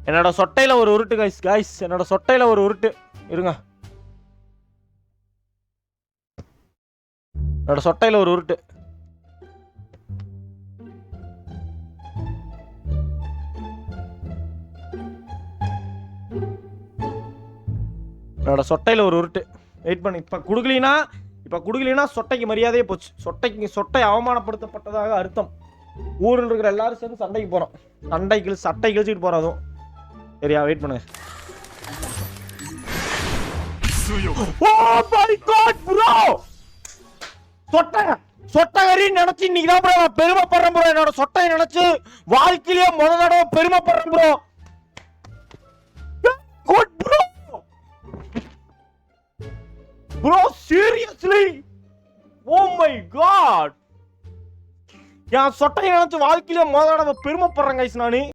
என்னோட சொட்டையில ஒரு உருட்டு காய்ஸ் என்னோட சொட்டையில ஒரு உருட்டு இருங்க. என்னோட சொட்டையில ஒரு உருட்டு. என்னோட சொட்டையில ஒரு உருட்டு. வெயிட் பண்ணு. இப்ப குடுக்கலினா சொட்டைக்கு மரியாதையே போச்சு. சொட்டை அவமானப்படுத்தப்பட்டதாக அர்த்தம். ஊரில் இருக்கிற எல்லாரும் சேர்ந்து சண்டைக்கு போறோம். சட்டை கிழிச்சிட்டு போறோம். அதுவும் சரியா? வெயிட் பண்ணு. Oh my God, bro! சொட்டகரி நினைச்சு இன்னைக்கு தான் ப்ரோ நான் பெருமைப்படுறேன் ப்ரோ. என்னோட சொட்டையை நினைச்சு வாழ்க்கையிலேயே முதல் தடவை பெருமைப்படுறேன் bro. Good bro. Bro, seriously? Oh my God. என் சொட்டையை நினைச்சு வாழ்க்கையிலேயே முதல் தடவை பெருமைப்படுறேன் கைஸ் நானு.